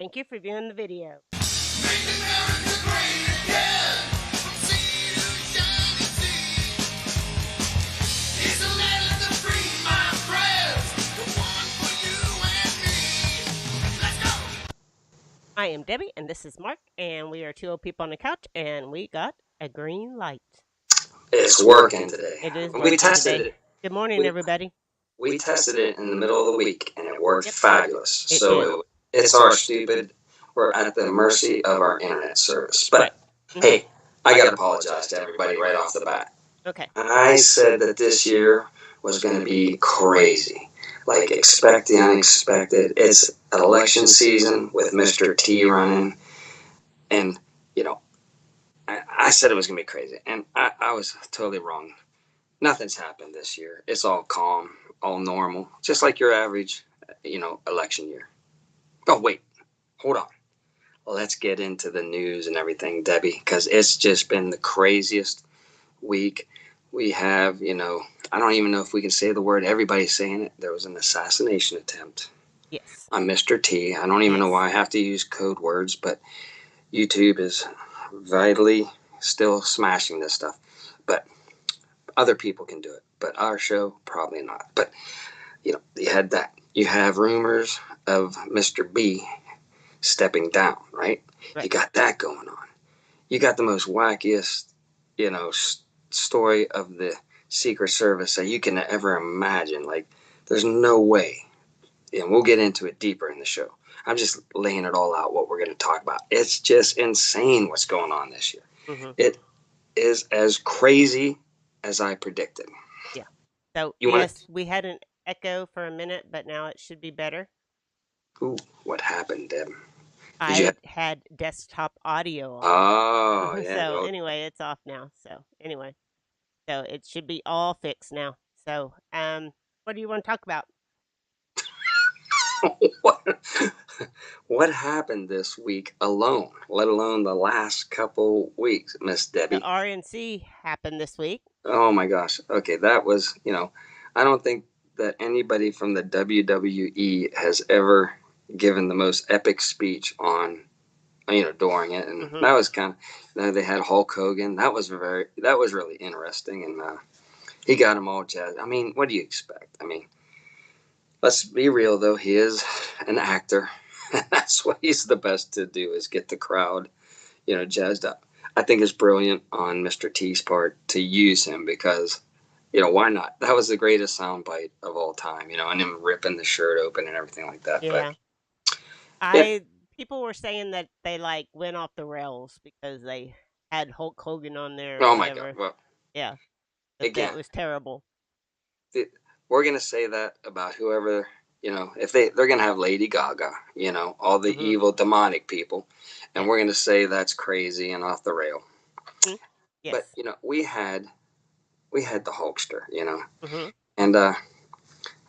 Thank you for viewing the video. Make America great again. From sea to shining sea. Here's a letter to free my friends. The one for you and me. Let's go. I am Debbie, and this is Mark, and we are two old people on the couch, and we got a green light. It's working today. It is We working tested today. it. Good morning, everybody. We tested it in the middle of the week, and it worked Yep. fabulous. It So it's our stupid. We're at the mercy of our internet service. But hey, I got to apologize to everybody right off the bat. Okay. I said that this year was going to be crazy. Like, expect the unexpected. It's an election season with Mr. T running. And, you know, I said it was going to be crazy. And I was totally wrong. Nothing's happened this year. It's all calm, all normal, just like your average, election year. Oh, wait, hold on. Let's get into the news and everything, Debbie, because it's just been the craziest week. We have, I don't even know if we can say the word. Everybody's saying it. There was an assassination attempt on Mr. T. I don't even know why I have to use code words, but YouTube is vitally still smashing this stuff. But other people can do it, but our show, probably not. But, you had that. You have rumors of Mr. B stepping down, right? You got that going on. You got the most wackiest, story of the Secret Service that you can ever imagine. Like, there's no way. And we'll get into it deeper in the show. I'm just laying it all out, what we're going to talk about. It's just insane what's going on this year. Mm-hmm. It is as crazy as I predicted. Yeah. So, we had an echo for a minute, but now it should be better. Ooh, what happened, Deb? I had desktop audio on. Oh, yeah. So, anyway, it's off now. So, anyway. So, it should be all fixed now. So, what do you want to talk about? What happened this week alone, let alone the last couple weeks, Miss Debbie? The RNC happened this week. Oh, my gosh. Okay, that was, I don't think that anybody from the WWE has ever given the most epic speech on, during it. And that was kind of, they had Hulk Hogan. That was really interesting. And he got them all jazzed. I mean, what do you expect? I mean, let's be real, though. He is an actor. That's what he's the best to do, is get the crowd, jazzed up. I think it's brilliant on Mr. T's part to use him because, why not? That was the greatest soundbite of all time, and him ripping the shirt open and everything like that. Yeah. People were saying that they went off the rails because they had Hulk Hogan on there. Oh my God! Well, yeah. Again, it was terrible. We're gonna say that about whoever, if they're gonna have Lady Gaga, all the evil demonic people, and we're gonna say that's crazy and off the rail. Yes. But we had the Hulkster, and I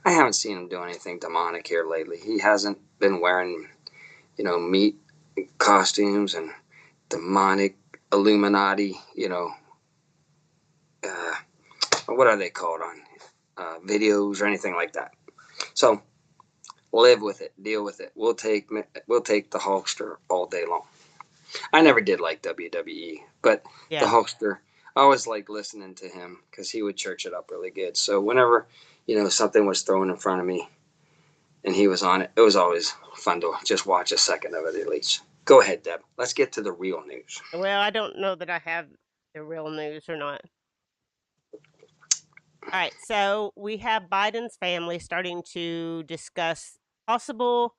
haven't seen him do anything demonic here lately. He hasn't been wearing, meat costumes and demonic Illuminati, what are they called on videos or anything like that. So live with it, deal with it. We'll take the Hulkster all day long. I never did like WWE, but the Hulkster, I always liked listening to him because he would church it up really good. So whenever something was thrown in front of me and he was on it, it was always fun to just watch a second of it at least. Go ahead, Deb. Let's get to the real news. Well, I don't know that I have the real news or not. All right, so we have Biden's family starting to discuss possible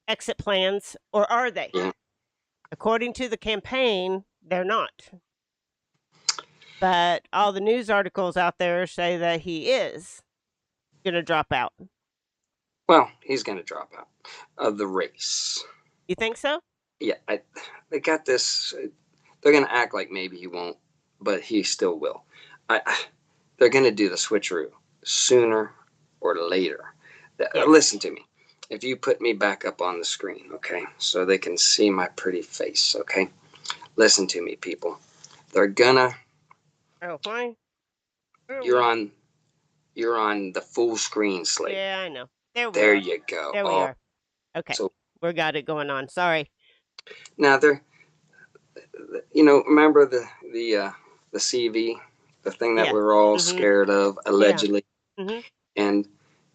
exit plans, or are they? Yeah. According to the campaign, they're not. But all the news articles out there say that he is going to drop out. Well, he's going to drop out of the race. You think so? Yeah, they got this. They're going to act like maybe he won't, but he still will. They're going to do the switcheroo sooner or later. Yes. Listen to me. If you put me back up on the screen, okay, so they can see my pretty face, okay? Listen to me, people. They're gonna. Oh, fine. You're on the full screen slate. Yeah, I know. There you go. There we are. Okay. So we got it going on. Sorry. Now they're, remember the CV, the thing that Yeah. we're all Mhm. scared of, Yeah. allegedly. Mhm. And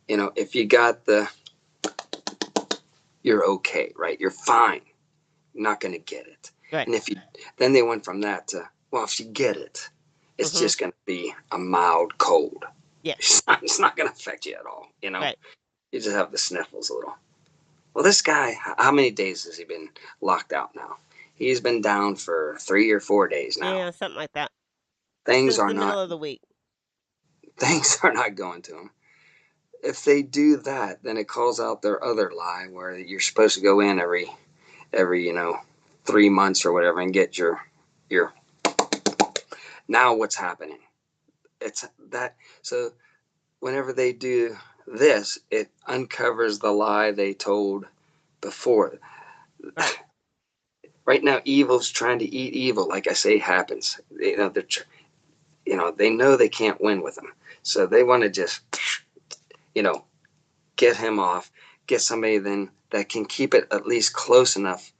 if you got you're okay, right? You're fine. You're not going to get it. Right. And then they went from that to, well, if you get it, it's Mhm. just going to be a mild cold. Yes. It's not going to affect you at all. Right. You just have the sniffles a little. Well, this guy, how many days has he been locked out now? He's been down for 3 or 4 days now. Yeah, something like that. Things Since are the middle not of the week. things are not going to him. If they do that, then it calls out their other lie where you're supposed to go in every 3 months or whatever and get your. Now what's happening? It's that. So whenever they do this, it uncovers the lie they told before. Right. Right now, evil's trying to eat evil. Like I say, happens. They know they can't win with him, so they want to just you know get him off, get somebody then that can keep it at least close enough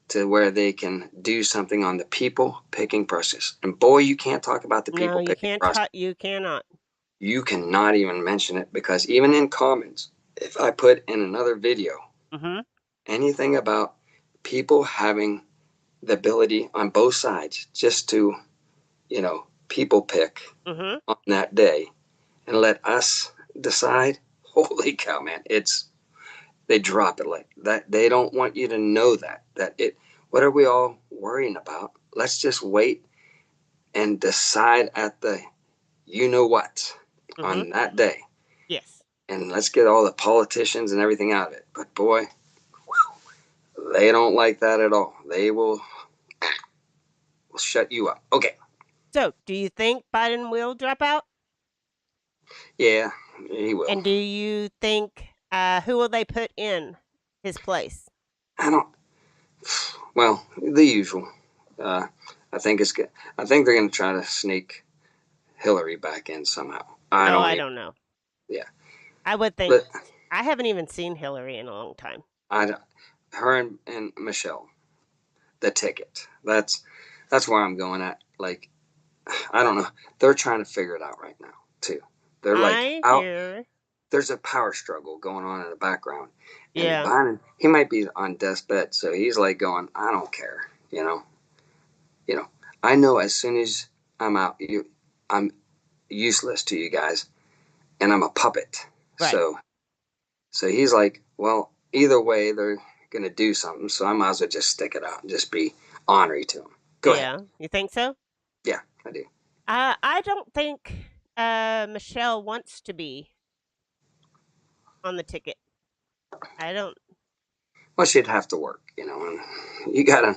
to where they can do something on the people picking process. And boy, you can't talk about the No, people you picking can't process. you cannot. You cannot even mention it because even in comments, if I put in another video Mhm. anything about people having the ability on both sides just to, people pick Mhm. on that day and let us decide, holy cow, man, they drop it like that. They don't want you to know what are we all worrying about? Let's just wait and decide at the what Mhm. on that day. Yes. And let's get all the politicians and everything out of it. But boy, they don't like that at all. They will shut you up. Okay. So, do you think Biden will drop out? Yeah, he will. And do you think who will they put in his place? I don't. Well, the usual. Uh, I think it's good. I think they're going to try to sneak Hillary back in somehow. I Oh, don't I even. don't know. Yeah, I would think but I haven't even seen Hillary in a long time. I don't. Her and Michelle, the ticket. That's where I'm going at. Like, I don't know. They're trying to figure it out right now too. They're like I out. hear. There's a power struggle going on in the background, and Yeah. Biden, he might be on deathbed, so he's like going, I don't care. You know. I know as soon as I'm out, I'm useless to you guys, and I'm a puppet. Right. So he's like, well, either way, they're gonna do something, so I might as well just stick it out and just be ornery to him. Go ahead. Yeah. You think so? Yeah, I do. I don't think Michelle wants to be on the ticket. I don't. Well, she'd have to work, and you gotta,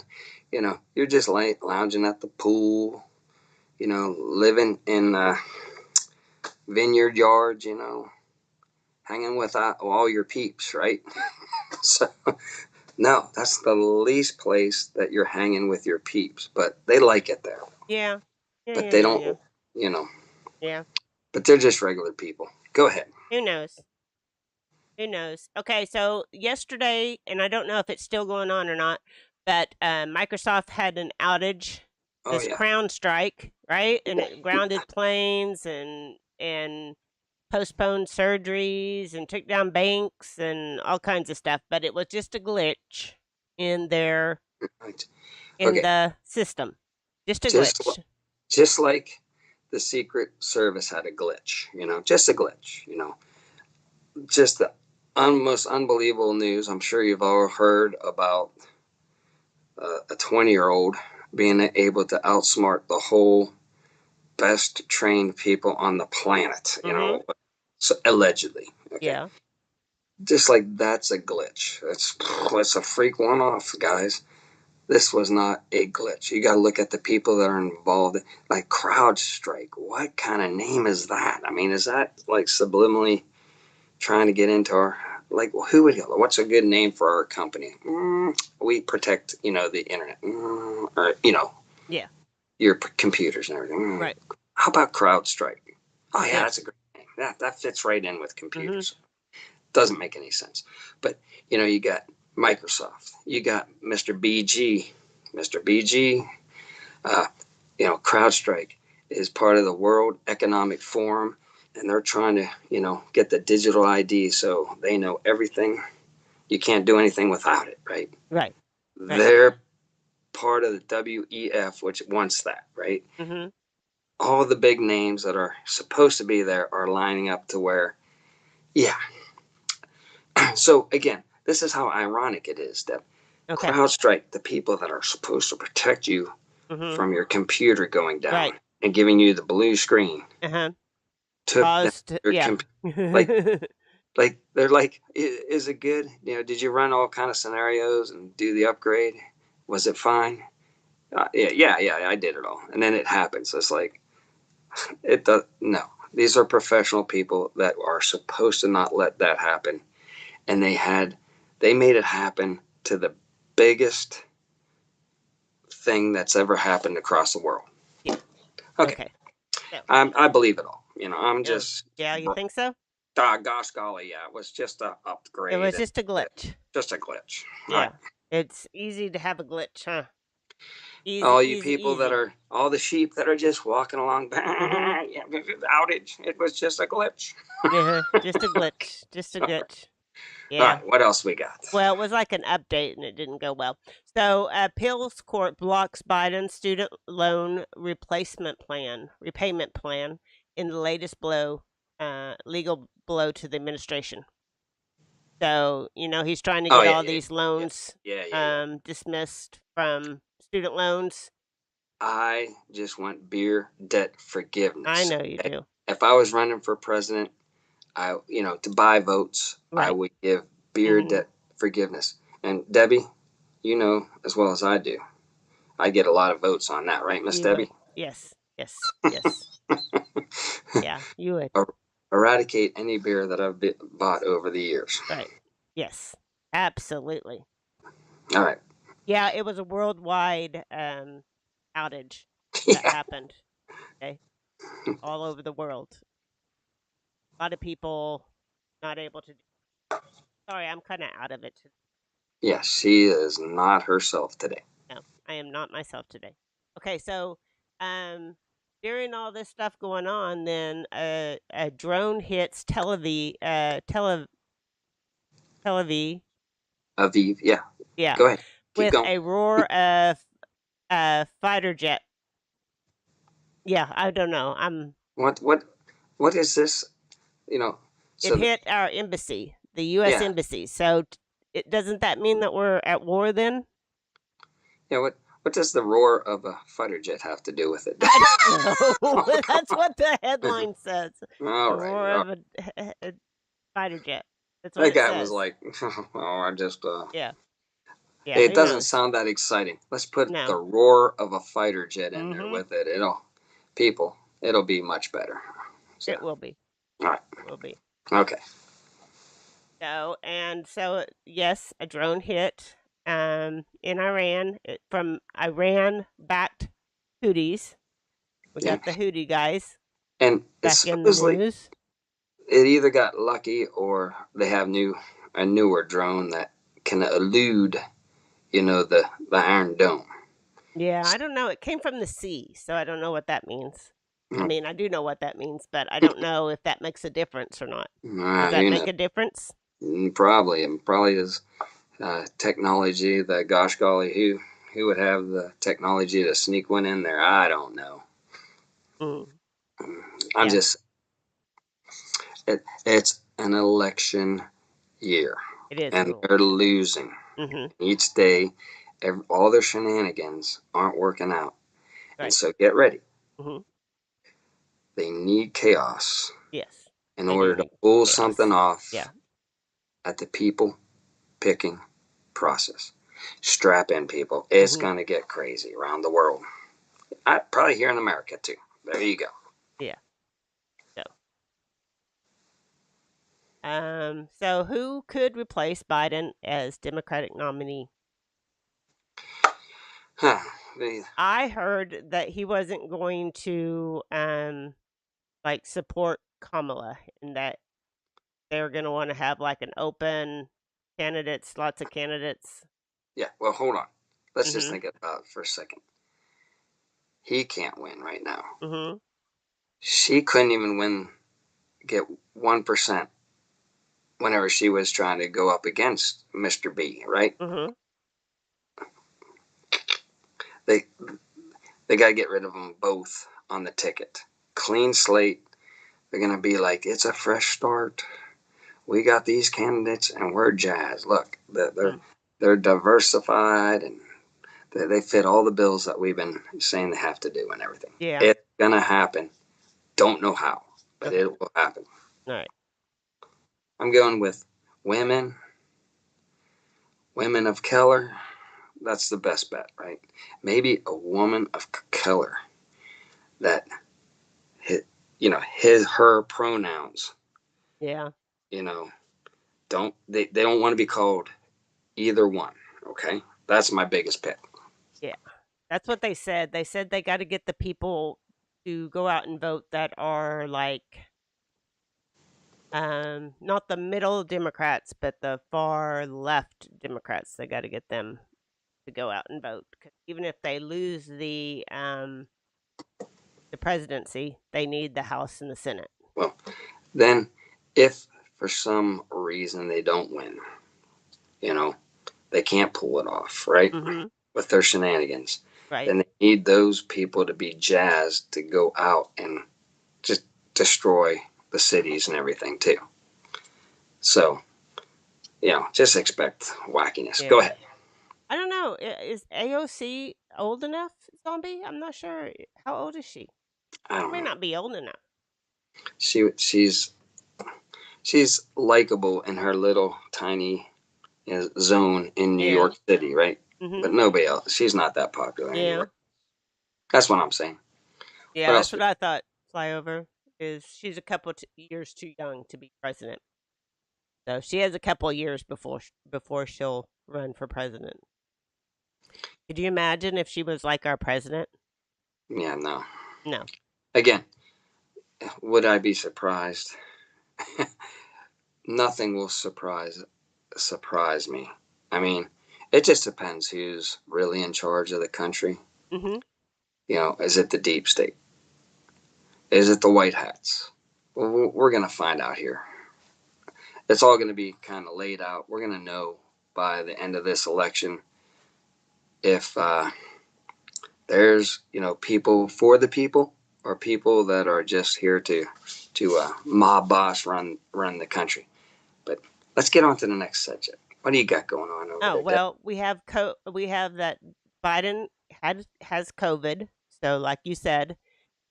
you're just lounging at the pool, living in vineyard yards, hanging with all your peeps, right? So, no, that's the least place that you're hanging with your peeps, but they like it there. Yeah. Yeah. But Yeah. they Yeah. Yeah. don't, you know, Yeah. but they're just regular people. Go ahead. Who knows? Who knows? Okay, so yesterday, and I don't know if it's still going on or not, but Microsoft had an outage, Oh, this yeah. crown strike, right? And it grounded planes and postponed surgeries and took down banks and all kinds of stuff. But it was just a glitch in Right. in Okay. the system, just a Just, glitch. just like the Secret Service had a glitch, just a glitch, just the most unbelievable news. I'm sure you've all heard about a 20-year-old being able to outsmart the whole best trained people on the planet, Mm-hmm. so allegedly. Okay. Yeah. Just like that's a glitch. It's a freak one off, guys. This was not a glitch. You got to look at the people that are involved. Like CrowdStrike. What kind of name is that? I mean, is that like subliminally trying to get into our, like, who would, what's a good name for our company? We protect, the internet, or, Yeah. your computers and everything. Right. How about CrowdStrike? Oh yeah, Yeah. that's a great name. That fits right in with Mm-hmm. computers. Doesn't make any sense. But you got Microsoft. You got Mr. BG. Mr. BG, uh, CrowdStrike is part of the World Economic Forum, and they're trying to, get the digital ID so they know everything. You can't do anything without it, right? Right. Right. They're part of the WEF, which wants that, right? Mm-hmm. All the big names that are supposed to be there are lining up to where, yeah. So again, this is how ironic it is that Okay. CrowdStrike, the people that are supposed to protect you Mm-hmm. from your computer going down Right. and giving you the blue screen, Uh-huh. took down Caused. your Yeah. like they're like, is it good? Did you run all kind of scenarios and do the upgrade? Was it fine? Yeah, I did it all, and then it happens. It's like it does. No, these are professional people that are supposed to not let that happen, and they made it happen to the biggest thing that's ever happened across the world. Yeah. Okay, Okay. So. I believe it all. I'm Yeah. just, Yeah. You think so? gosh golly, yeah, it was just a It upgrade, was just a glitch. just a glitch. All right, Yeah. It's easy to have a glitch, huh? Easy, all you easy, people that easy. are, all the sheep that are just walking along, Mm-hmm. yeah, outage. It was just a glitch. Yeah. Just a glitch. Just a glitch. All Yeah. right, what else we got? Well, it was like an update and it didn't go well. So, appeals court blocks Biden's student loan repayment plan in the latest legal blow to the administration. So, he's trying to Oh get yeah, all yeah, these yeah, loans yeah. dismissed from student loans. I just want beer debt I forgiveness. know you do. If I was running for president, to buy votes, I Right. would give beer Mm-hmm. debt forgiveness. And Debbie, you know as well as I do, I get a lot of votes on that, right, Miss You would. Debbie? Yes. Yes. Yes. Yeah, you would. Eradicate any beer that I've bought over the years. Right. Yes. Absolutely. All right. Yeah, it was a worldwide outage that Yeah. happened. Okay, all over the world. A lot of people not able to. Sorry, I'm kind of out of it. Yes, she is not herself today. No, I am not myself today. Okay, so um, during all this stuff going on, then a drone hits Tel Aviv, Aviv, yeah. yeah, Go ahead. Keep with going. a roar of fighter jet. Yeah, I don't know. What is this? You know, It so the, hit our embassy, the U.S. yeah. embassy. So, it doesn't that mean that we're at war then? Yeah, what does the roar of a fighter jet have to do with it? I don't know. Oh, come That's what the headline says. on. The All right. roar of a fighter jet. That's what That it guy was says. like, oh, I just, Yeah. Yeah. it Who doesn't knows? sound that exciting. Let's put the No. roar of a fighter jet in there Mm-hmm. with it. It'll be much better. So, It will be. all right. It will be. Okay. So yes, a drone hit in Iran from Iran backed Houthis. We Yeah. got the Houthi guys And it's back in the supposedly, news. it either got lucky or they have a newer drone that can elude, the Iron Dome. Yeah, I don't know. It came from the sea, so I don't know what that means. I Mm, mean, I do know what that means, but I don't know if that makes a difference or not. Does that Who knows? make a difference? Probably, and probably is technology that, gosh golly, who would have the technology to sneak one in there? I don't know. Mm, I'm yeah, just it's an election year, it is an and they're election. losing Mm-hmm. each day. All their shenanigans aren't working out, and Right. so get ready. Mm-hmm. They need chaos Yes, in they do order to need pull something chaos. off Yeah. at the people picking process. Strap in, people. It's Mm-hmm. going to get crazy around the world. Probably here in America, too. There you go. Yeah. So, so who could replace Biden as Democratic nominee? Huh. I heard that he wasn't going to like support Kamala and that they were going to want to have like an open Candidates, lots of candidates. Yeah, well, hold on. Let's just Mhm. think about it for a second. He can't win right now. Mhm. She couldn't even get 1% whenever she was trying to go up against Mr. B, right? Mhm. They they got to get rid of them both on the ticket. Clean slate. They're going to be like, it's a fresh start. We got these candidates and we're jazzed. Look, Mm. they're diversified and they fit all the bills that we've been saying they have to do and everything. Yeah. It's going to happen. Don't know how, but Okay. it will happen. All right. I'm going with women, women of color. That's the best bet, right? Maybe a woman of color that her pronouns, Yeah. you know, they don't want to be called either one. Okay, that's my biggest pick. Yeah. That's what they said. They said they got to get the people to go out and vote that are like not the middle Democrats, but the far left Democrats. They got to get them to go out and vote. 'Cause even if they lose the presidency, they need the House and the Senate. Well, then if for some reason they don't win, you know, they can't pull it off, right? Mhm. With their shenanigans, Right. then they need those people to be jazzed to go out and just destroy the cities and everything too. So, just expect wackiness. Go Yeah. ahead. I don't know. Is AOC old enough, Zombie? I'm not sure. How old is she? I She don't may know. not be old enough. She's likable in her little tiny zone in New Yeah. York City, right? But Mhm. nobody else. She's not that popular Yeah. anywhere. That's what I'm saying. Yeah, What that's else? what I thought. Flyover is she's a couple years too young to be president. So she has a couple years before she'll run for president. Could you imagine if she was like our president? Yeah, no. No. Again, would I be surprised? Nothing will surprise me. I mean, it just depends who's really in charge of the country. Mhm. Is it the deep state? Is it the white hats? Well, we're gonna find out here. It's all gonna be kind of laid out. We're gonna know by the end of this election if there's people for the people or people that are just here to mob boss run the country. But let's get on to the next subject. What do you got going on over Oh, there, Deb? well, we have that Biden has COVID. So like you said,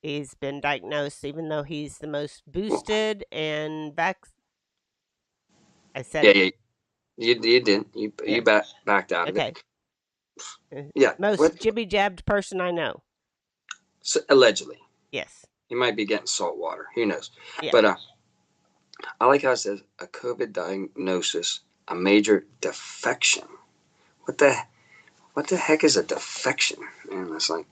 he's been diagnosed even though he's the most Well, boosted and I said yeah, it. yeah, you didn't. You Yeah. backed out of it. Okay. Yeah, Most what? jibby jabbed person I know. So, allegedly, Yes. he might be getting salt water. Who knows? Yeah. But I like how it says a COVID diagnosis, a major defection. What the what the heck is a defection? Man, that's like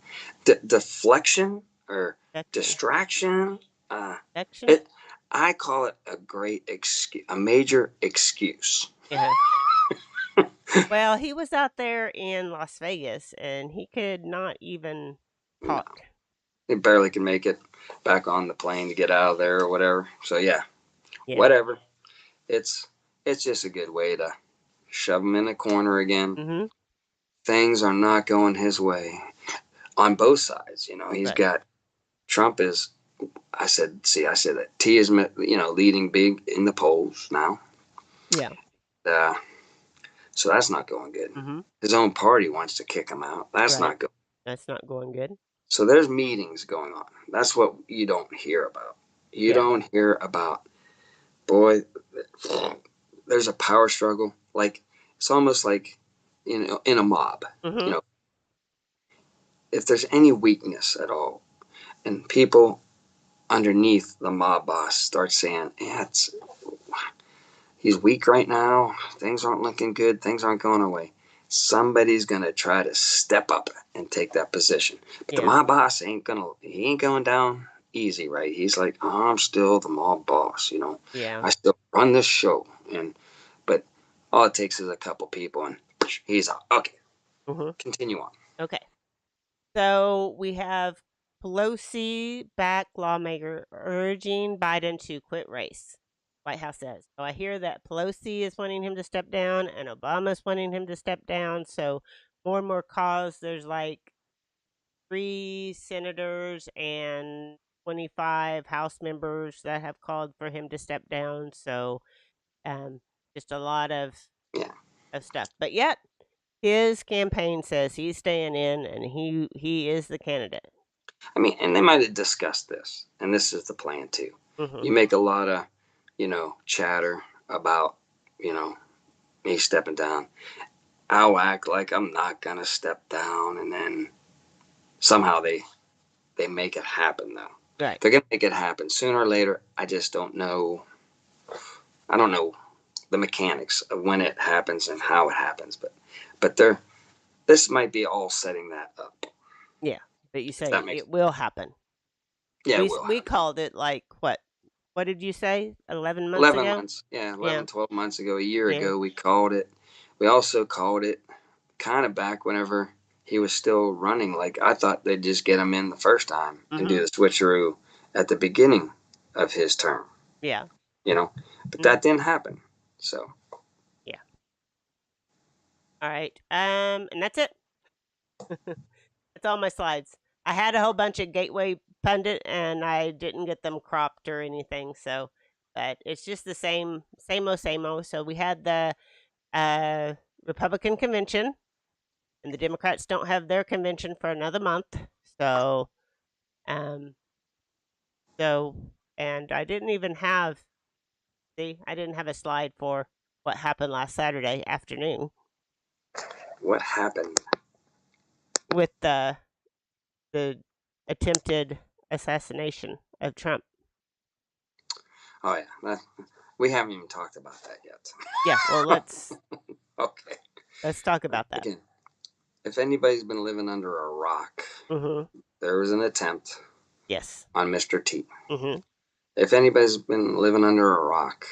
deflection or Action. distraction. Uh, Action. it. I call it a great excuse, a major excuse. Yeah. Well, he was out there in Las Vegas and he could not even No, talk. they barely can make it back on the plane to get out of there or whatever. So yeah, Yeah. whatever. It's it's just a good way to shove him in a corner again. Mhm. Things are not going his way on both sides. He's Right. got Trump is. I said that T is leading big in the polls now. Yeah. Uh, so that's not going good. Mhm. His own party wants to kick him out. That's Right. not good. That's not going good. So there's meetings going on. That's what you don't hear about. You Yeah. don't hear about, boy, there's a power struggle. Like, it's almost like, in a mob. You Mhm. know, if there's any weakness at all, and people underneath the mob boss start saying, yeah, he's weak right now. Things aren't looking good. Things aren't going away. Somebody's gonna try to step up and take that position. But the Yeah. mob boss he ain't going down easy, right? He's like, oh, I'm still the mob boss. Yeah. I still run this show. But All it takes is a couple people, and he's out. Okay, Mm-hmm. continue on. Okay. So we have Pelosi back lawmaker urging Biden to quit race. White House says. So I hear that Pelosi is wanting him to step down and Obama's wanting him to step down. So more and more calls. There's like 3 senators and 25 House members that have called for him to step down. So just a lot Yeah, of stuff. But yet his campaign says he's staying in and he is the candidate. I mean, and they might have discussed this, and this is the plan too. Mm-hmm. You make a lot of, chatter about, me stepping down. I'll act like I'm not gonna step down, and then somehow they make it happen though. Right. They're gonna make it happen sooner or later. I just don't know. I don't know the mechanics of when it happens and how it happens, but this might be all setting that up. Yeah. But you If say that makes it will happen. Yeah, it We will we happen. called it like what? What did you say? 11 months 11 ago? months, yeah, Yeah. 11, 12 months ago, a year Yeah. ago, we called it. We also called it kind of back whenever he was still running. Like, I thought they'd just get him in the first time and Mm-hmm. do the switcheroo at the beginning of his term, Yeah. but Mm-hmm. that didn't happen. So, Yeah. All right. And that's it. That's all my slides. I had a whole bunch of Gateway Pundit and I didn't get them cropped or anything. So, but it's just the same old, same old. So we had the uh, Republican convention, and the Democrats don't have their convention for another month. So, um, so, and I didn't even have, see, I didn't have a slide for what happened last Saturday afternoon what happened? with the attempted assassination of Trump. Oh, yeah. We haven't even talked about that yet. Yeah, well, Okay. let's talk about that. Again, if anybody's been living under a rock, Mm-hmm. there was an attempt Yes. on Mr. T. Mm-hmm. If anybody's been living under a rock,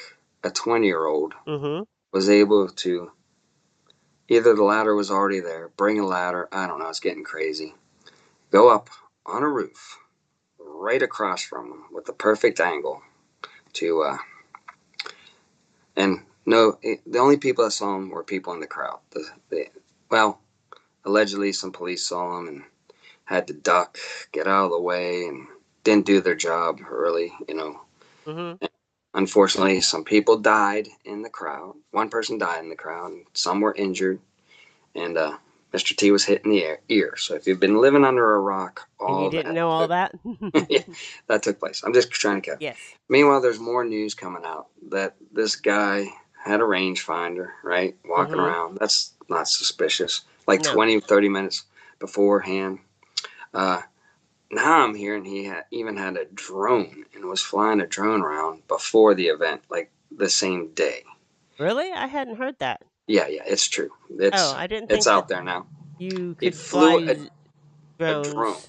a 20-year-old Mm-hmm. was able to, either the ladder was already there, bring a ladder, I don't know, it's getting crazy, go up on a roof right across from them with the perfect angle to, and no, the only people that saw him were people in the crowd. Well, allegedly some police saw him and had to duck, get out of the way, and didn't do their job really, Mm-hmm. Unfortunately, some people died in the crowd. One person died in the crowd, and some were injured. And Mr. T was hit in the ear. So if you've been living under a rock, And you all didn't that know all that? yeah, that took place. I'm just trying to catch. Yes. Meanwhile, there's more news coming out that this guy had a rangefinder, right, walking Mm-hmm. around. That's not suspicious. Like No. 20, 30 minutes beforehand. Uh, Now I'm hearing he even had a drone and was flying a drone around before the event, like the same day. Really? I hadn't heard that. Yeah, it's true. Oh, It's I didn't it's think that out there now. you He could flew fly a drone. drones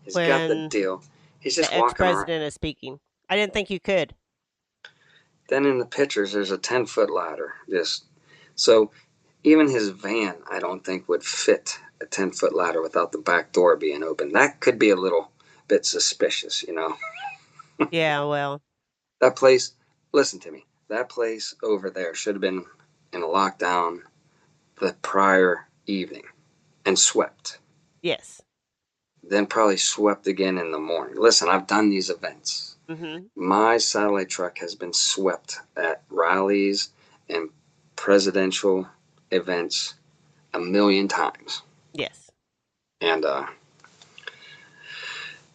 He's got the when deal. He's the just walking around. ex-president is speaking. I didn't think you could. Then in the pictures, there's a 10-foot ladder. Just so even his van, I don't think would fit a 10-foot ladder without the back door being open. That could be a little bit suspicious. Yeah, well, That place, listen to me, that place over there should have been in a lockdown the prior evening and swept. yes. Then probably swept again in the morning. Listen, I've done these events. Mm-hmm. My satellite truck has been swept at rallies and presidential events a million times. Yes. And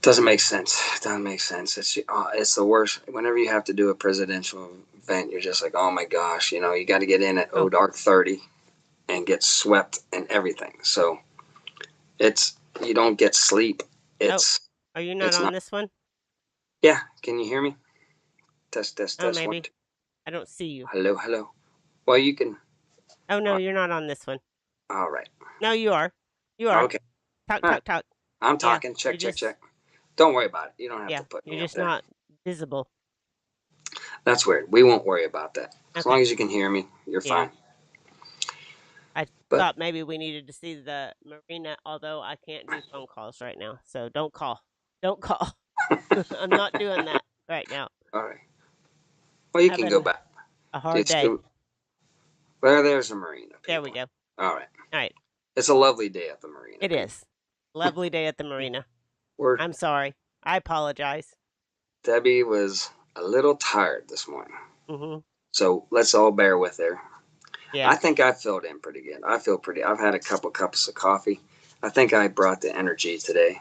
doesn't make sense. Doesn't make sense. It's the worst. Whenever you have to do a presidential event, you're just like, oh my gosh, you got to get in at Oh, dark 30 and get swept and everything. So you don't get sleep. oh, It's are you not it's on not. this one? Yeah, can you hear me? Test test Oh, test one. maybe. I don't see you. Hello hello. Well, you can. Oh, no, you're not on this one. All right. No, you are. You are. Okay. Talk, All right. talk, talk. I'm Yeah, talking. you're Check check just, check. Don't worry about it. You don't have yeah, to put you're me up just there. not visible. That's weird. We won't worry about that. As long Okay. as you can hear me, you're Yeah. fine. I But thought maybe we needed to see the marina, although I can't do phone calls right now. So don't call. Don't call. I'm not doing that right now. all right. Well, you can go Having back. a hard It's day. good. Well, there's a marina, There we people. go. All right. All right. It's a lovely day at the marina, It people. is. Lovely day at the marina. We're I'm sorry. I apologize. Debbie was a little tired this morning, Mhm. so let's all bear with her. Yeah. I think I filled in pretty good. I feel pretty. I've had a couple cups of coffee. I think I brought the energy today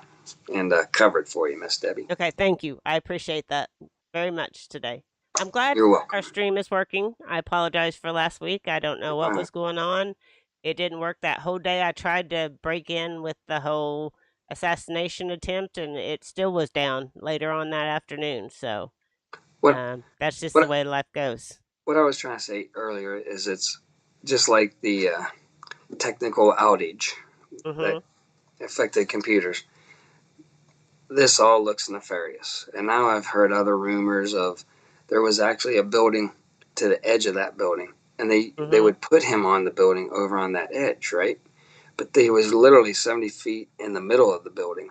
and covered for you, Miss Debbie. Okay, thank you. I appreciate that very much today. I'm glad You're our welcome. stream is working. I apologize for last week. I don't know what was going on. It didn't work that whole day. I tried to break in with the whole assassination attempt, and it still was down later on that afternoon. So What that's just the what way life goes. what I was trying to say earlier is it's just like the technical outage that Mhm. affected computers. This all looks nefarious, and now I've heard other rumors of there was actually a building to the edge of that building, and they Mhm. would put him on the building over on that edge, right? But they was literally 70 feet in the middle of the building.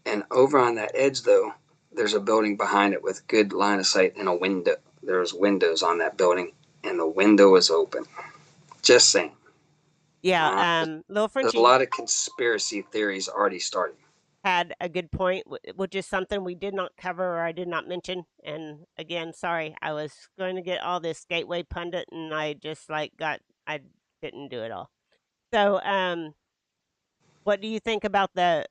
And over on that edge, though, there's a building behind it with good line of sight and a window. There's windows on that building, and the window is open. Just saying. Yeah, Uh, Little there's a Frenchie lot of conspiracy theories already starting. had a good point, which is something we did not cover or I did not mention. And again, sorry, I was going to get all this Gateway pundit, and I just I didn't do it all. So, what do you think about the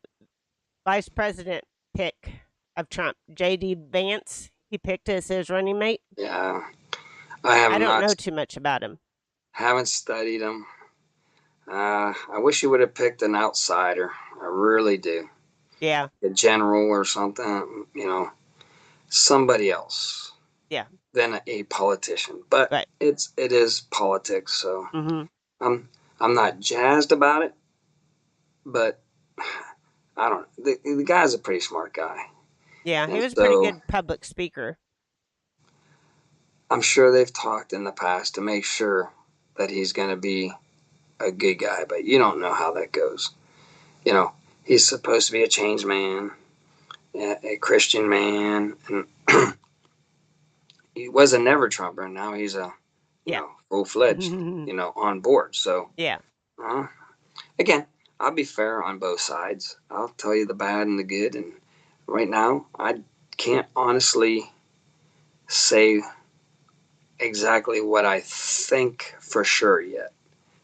vice president pick of Trump, J.D. Vance? He picked as his running mate. Yeah, I have I don't know not too much about him. haven't studied them. I wish you would have picked an outsider. I really do. Yeah, A general or something, somebody else yeah, than a politician. But right. it is politics, so Mm-hmm. I'm I'm not jazzed about it. But I don't. The guy's a pretty smart guy, Yeah, he and was a pretty so good public speaker. I'm sure they've talked in the past to make sure that he's going to be a good guy. But you don't know how that goes. You know, he's supposed to be a changed man, a Christian man, and he was a never Trumper, and now he's a Yeah. full fledged on board. So Yeah. uh, again, I'll be fair on both sides. I'll tell you the bad and the good, and right now I can't honestly say exactly what I think for sure yet.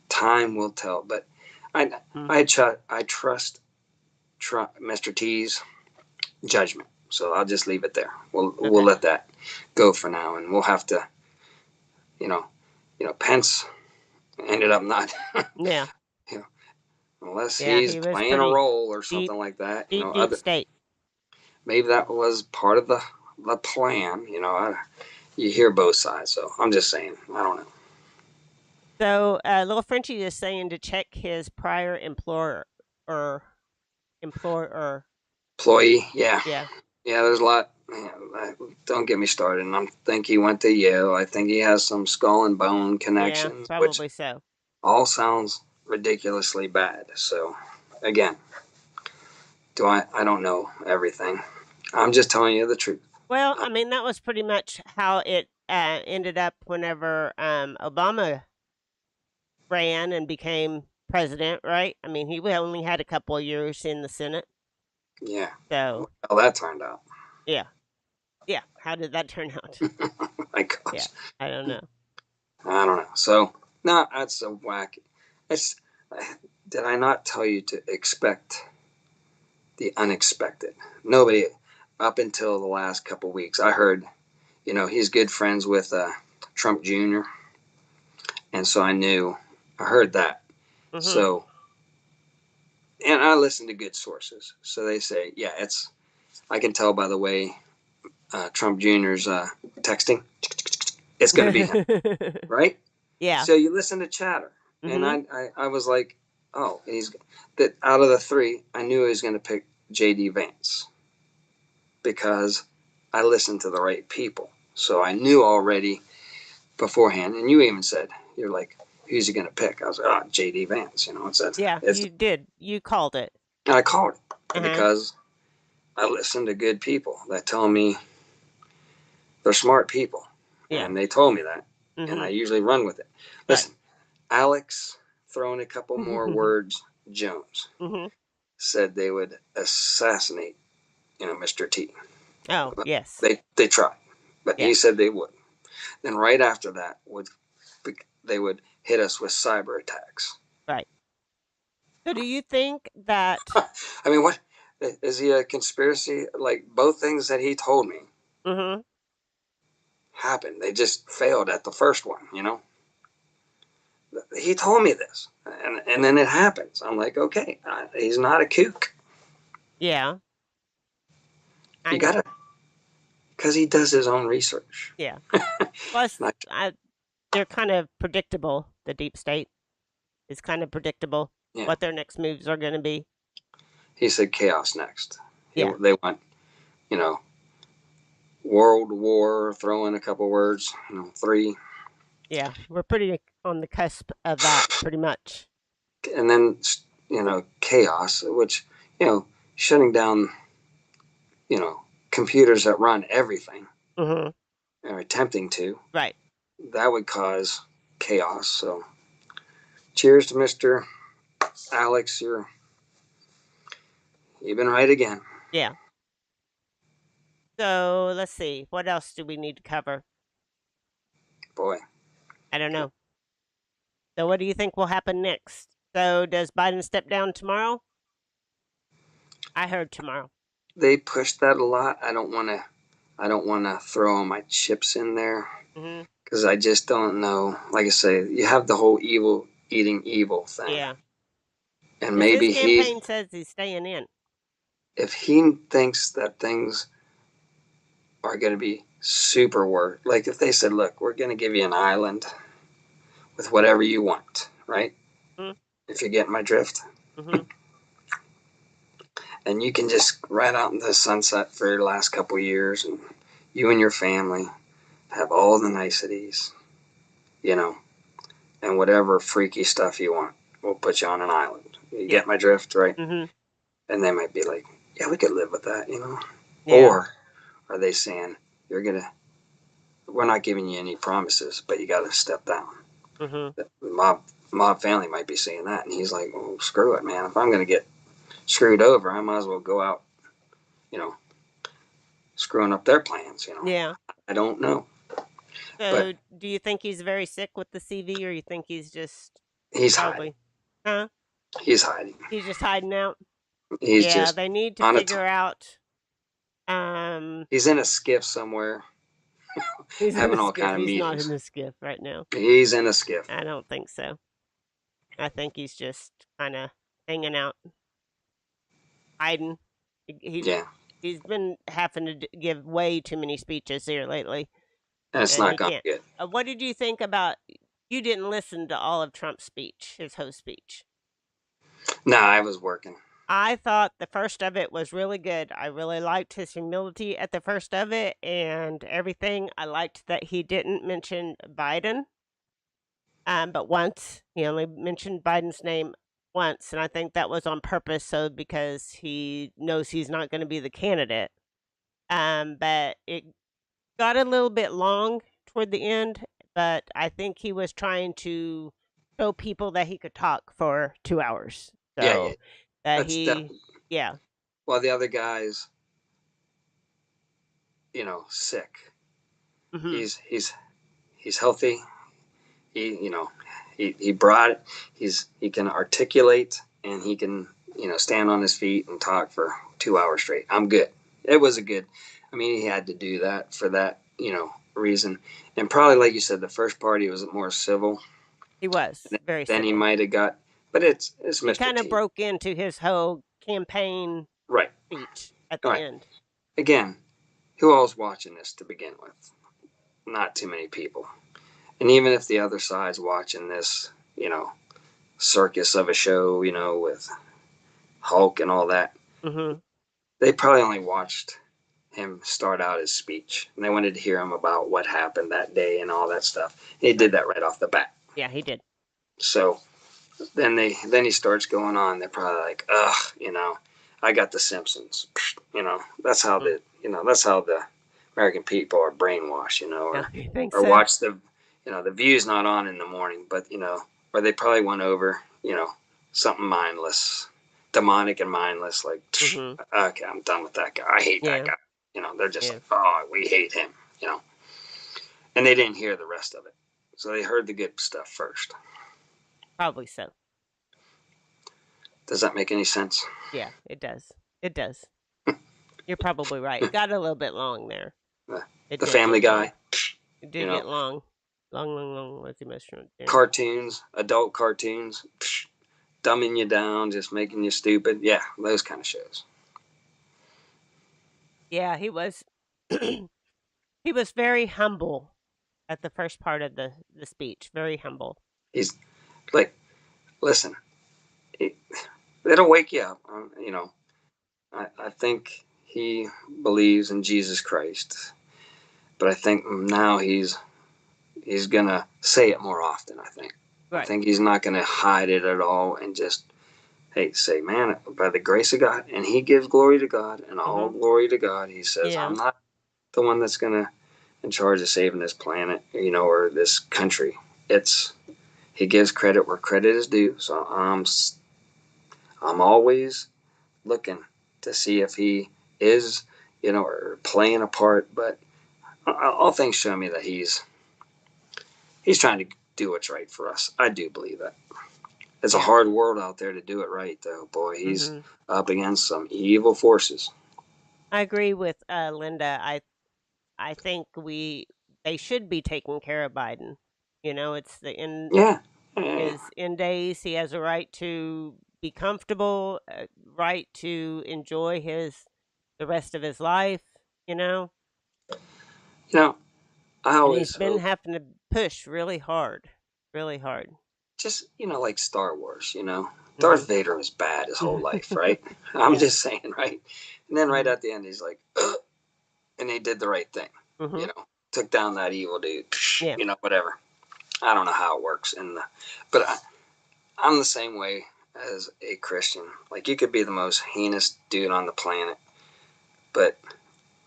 Time will tell, but I Mm. I trust Mr. T's judgment. So I'll just leave it there. We'll Okay. let that go for now, and we'll have to, you know, Pence ended up not, Yeah. you know, unless Yeah, he's he was playing a pretty role or deep, something like that. deep state. Maybe that was part of the plan. You hear both sides, so I'm just saying. I don't know. So, little Frenchie is saying to check his prior or employer. Employee, yeah, Yeah, yeah. There's a lot. Don't get me started. I think he went to Yale. I think he has some skull and bone yeah, connections, which probably so. all sounds ridiculously bad. So, again, do I don't know everything. I'm just telling you the truth. Well, I mean, that was pretty much how it ended up whenever Obama ran and became president, right? I mean, he only had a couple of years in the Senate. Yeah. So, How that turned out. yeah, yeah. How did that turn out? My Yeah, gosh. I don't know. I don't know. So, no, that's so wacky. It's, did I not tell you to expect the unexpected? Nobody, up until the last couple weeks, I heard, he's good friends with Trump Jr., and so I heard that. Mm-hmm. So, and I listen to good sources. So they say, yeah, I can tell by the way Trump Jr.'s texting, it's going to be him, right? Yeah. So you listen to chatter, and Mm-hmm. I was like, oh, he's that out of the three, I knew he was going to pick J.D. Vance because I listened to the right people. So I knew already beforehand, and you even said, you're like, who's he going to pick? I was like, oh, J.D. Vance. Yeah, It's, you did. You called it. and I called it Uh-huh. because I listen to good people that tell me they're smart people. Yeah. And they told me that. And I Mm-hmm. usually run with it. Listen, Alex, throwing a couple more Right. words, Jones, Mm-hmm. said they would assassinate, Mr. T. Oh, But yes. they tried, but Yeah. he said they would. Then right after that, they would hit us with cyber attacks. Right. So do you think that I mean, what is he a conspiracy? Like both things that he told me mm-hmm. happened. They just failed at the first one. He told me this, and then it happens. I'm like, okay, he's not a kook. Yeah. I You know. gotta, because he does his own research. Yeah. Plus Like, they're kind of predictable. The deep state is kind of predictable yeah, what their next moves are going to be. he said chaos next. Yeah. They want, you know, World War. Throw in a couple words. Three, Yeah. We're pretty on the cusp of that pretty much. and then chaos, which shutting down computers that run everything, Mm-hmm. or attempting to, Right. that would cause chaos. So cheers to Mr. Alex. You've been right again. Yeah. So let's see. What else do we need to cover? Boy, I don't know. So what do you think will happen next? So does Biden step down tomorrow? I heard tomorrow. they push that a lot. I don't want to throw all my chips in there Mm-hmm. because I just don't know. Like I say, you have the whole evil eating evil thing, Yeah. and Because his maybe campaign says he's staying in. if he thinks that things are going to be super work, like if they said, look, we're going to give you an island with whatever you want, right? Mm-hmm. If you get my drift, Mm-hmm. and you can just ride out into the sunset for your last couple years, and you and your family have all the niceties, you know, and whatever freaky stuff you want. We'll put you on an island. You Yeah. get my drift, right? Mm-hmm. And they might be like, yeah, we could live with that. Yeah. Or are they saying, we're not giving you any promises, but you got to step down? Mm-hmm. The mob family might be saying that. And he's like, well, screw it, man. If I'm going to get screwed over, I might as well go out, you know, screwing up their plans. Yeah. I don't know. But So do you think he's very sick with the CV, or you think he's just he's hiding. probably, huh? He's hiding. He's just hiding out. He's Yeah, just they need to on a. figure out. He's in a skiff somewhere, He's in having a all skiff. kind of He's not meetings. in a skiff right now. He's in a skiff. I don't think so. I think he's just kind of hanging out, hiding. He Yeah, he's been having to give way too many speeches here lately, and it's and not he gone can't. good. What did you think about? You didn't listen to all of Trump's speech, his whole speech. No, I was working. I thought the first of it was really good. I really liked his humility at the first of it and everything. I liked that he didn't mention Biden, but once. He only mentioned Biden's name once, and I think that was on purpose, so because he knows he's not going to be the candidate. But it got a little bit long toward the end, but I think he was trying to show people that he could talk for 2 hours. Yeah, yeah. So that That's he, definitely. yeah. While the other guy's, sick. Hmm. He's healthy. He brought it. He can articulate, and he can stand on his feet and talk for 2 hours straight. I'm good. It was a good. I mean, he had to do that for that reason, and probably like you said, the first part he was more civil. He was very Then he civil. might have got, but it's He Mr. kind of T. broke into his whole campaign Right. speech at All the right. end. Again, who all's watching this to begin with? Not too many people. And even if the other side's watching this, circus of a show, with Hulk and all that, Hmm. they probably only watched him start out his speech, and they wanted to hear him about what happened that day and all that stuff. He did that right off the bat. Yeah, he did. So then he starts going on. They're probably like, ugh, I got the Simpsons. That's how Mm. the American people are brainwashed. Yeah, you think Or so? watch the View's not on in the morning, but or they probably went over something mindless, demonic and mindless. Like, Hmm. okay, I'm done with that guy. I hate that Yeah, guy. They're just yeah. like, oh, we hate him. And they didn't hear the rest of it, so they heard the good stuff first. Probably so. Does that make any sense? Yeah, it does. It does. You're probably right. It got a little bit long there. The, It the did Family get long. Guy, It you did know, get long. Long was the restaurant there. cartoons, adult cartoons, dumbing you down, just making you stupid. Yeah, those kind of shows. Yeah, he was. He was very humble at the first part of the speech. Very humble. He's like, listen, it, it'll wake you up. I think he believes in Jesus Christ, but I think now he's gonna say it more often. I Right. think he's not gonna hide it at all and just say, man, by the grace of God, and he gives glory to God and all Hmm. glory to God. He says, Yeah. I'm not the one that's gonna in charge of saving this planet, or this country. It's he gives credit where credit is due. So I'm always looking to see if he is, or playing a part. But all things show me that he's trying to do what's right for us. I do believe that. It's a Yeah. hard world out there to do it right, though. Boy, he's Hmm. up against some evil forces. I agree with Linda. I think they should be taking care of Biden. It's the end Yeah, yeah. his end days. He has a right to be comfortable, right to enjoy the rest of his life. You know, You know, I and he's always been hope having to push really hard, really hard. just like Star Wars. Hmm. Darth Vader was bad his whole life, right? I'm Yeah. just saying, right? And then right Hmm. at the end, he's like, ugh, and he did the right thing. You Hmm. know, took down that evil dude. Yeah. Whatever. I don't know how it works, but I'm the same way as a Christian. Like you could be the most heinous dude on the planet, but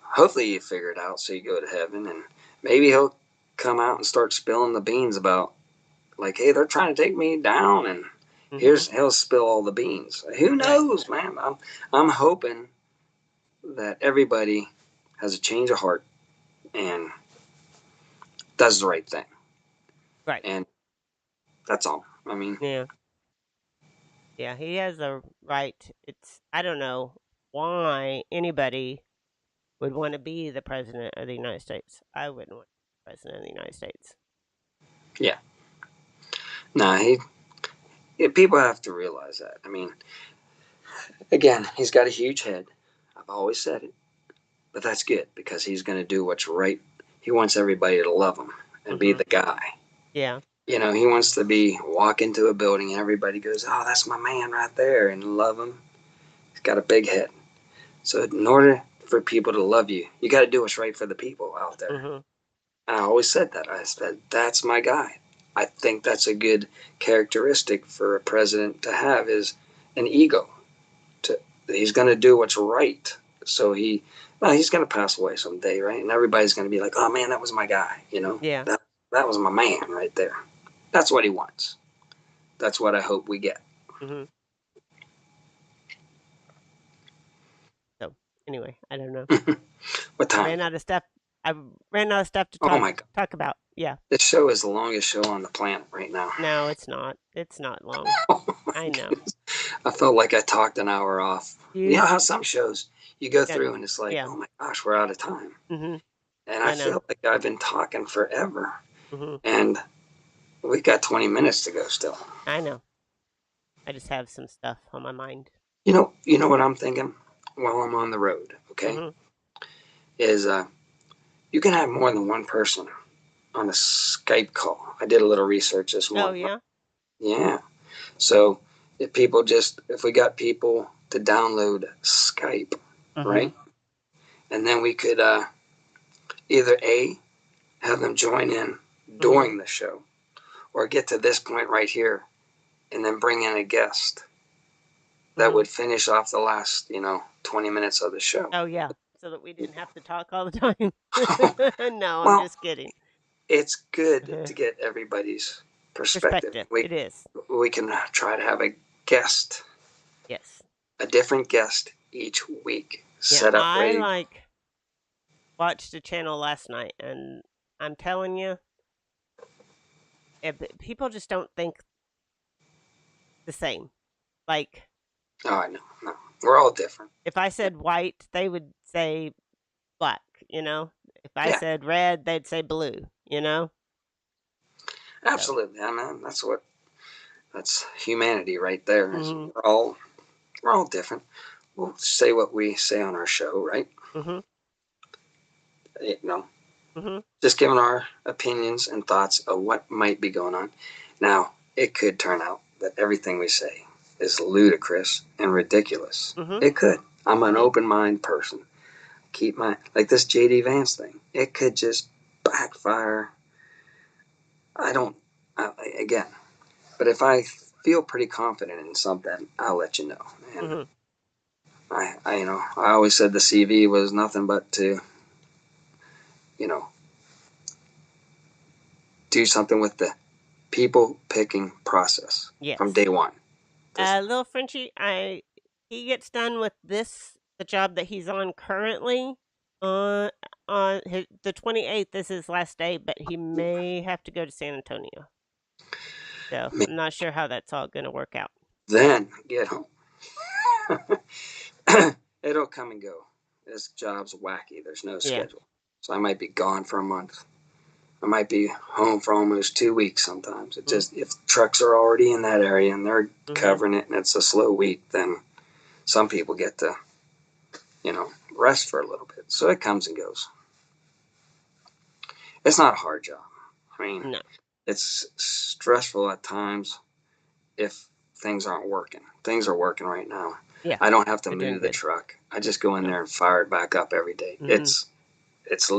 hopefully you figure it out so you go to heaven, and maybe he'll come out and start spilling the beans about like, hey, they're trying to take me down, and Hmm. he'll spill all the beans. Who Right. knows, man? I'm hoping that everybody has a change of heart and does the right thing, Right. and that's all. I mean, Yeah. Yeah. He has a right. I don't know why anybody would want to be the president of the United States. I wouldn't want to be the president of the United States. yeah, nah, people have to realize that. I mean, again, he's got a huge head. I've always said it, but that's good because he's going to do what's right. He wants everybody to love him and be Hmm. the guy. Yeah. He wants to walk into a building and everybody goes, "Oh, that's my man right there," and love him. He's got a big head. So in order for people to love you, you got to do what's right for the people out there. Hmm. And I always said that. I said, that's my guy. I think that's a good characteristic for a president to have is an ego. To He's going to do what's right. So he's going to pass away someday, right? And everybody's going to be like, oh man, that was my guy. Yeah. That was my man right there. That's what he wants. That's what I hope we get. Hmm. So anyway, I don't know. What I time? ran out of stuff. I ran out of stuff to Oh talk my God. talk about. Yeah. This show is the longest show on the planet right now. No, it's not. It's not long. Oh my I know. goodness. I felt like I talked an hour off. You You know how some shows you go got. through and it's like, Yeah. oh my gosh, we're out of time. Hmm. And I I know. feel like I've been talking forever. Hmm. And we got 20 minutes to go still. I know. I just have some stuff on my mind. You know what I'm thinking while I'm on the road, okay? Hmm. Is you can have more than one person on a Skype call. I did a little research this Oh morning. yeah. Yeah. So if we got people to download Skype, Hmm. right? and then we could either A, have them join in during the show, or get to this point right here and then bring in a guest that would finish off the last, 20 minutes of the show. Oh, yeah. So that we didn't have to talk all the time. No, I'm Well, just kidding. it's good to get everybody's perspective. Perspective. We, It is. we can try to have a guest, Yes. a different guest each week. Yeah, Set up I ready. watched a channel last night, and I'm telling you, people just don't think the same. Like, Oh, I know. No, we're all different. if I said white, they would say black, you know? If I Yeah. said red, they'd say blue, you know? Absolutely. I mean, that's humanity right there. Mm-hmm. We're all different. We'll say what we say on our show, right? Mm-hmm. You know, Mm-hmm. just giving our opinions and thoughts of what might be going on. Now, it could turn out that everything we say is ludicrous and ridiculous. Mm-hmm. It could. I'm an Mhm. open mind person. Keep my, like this JD Vance thing, it could just backfire. Again, but if I feel pretty confident in something, I'll let you know. And Mm-hmm. I always said the CV was nothing but to, you know, do something with the people picking process from Yes. day one. Little Frenchie, he gets done with the job that he's on currently. The 28th is his last day, but he may have to go to San Antonio. So I'm not sure how that's all going to work out. Then get home. It'll come and go. This job's wacky. There's no Yeah. schedule. So I might be gone for a month. I might be home for almost 2 weeks sometimes. It just, if trucks are already in that area and they're covering it and it's a slow week, then some people get to, rest for a little bit. So it comes and goes. It's not a hard job. I mean, No. it's stressful at times if things aren't working. Things are working right now. Yeah. I don't have to They're doing move the good. truck. I just go in No. there and fire it back up every day. Mhm. It's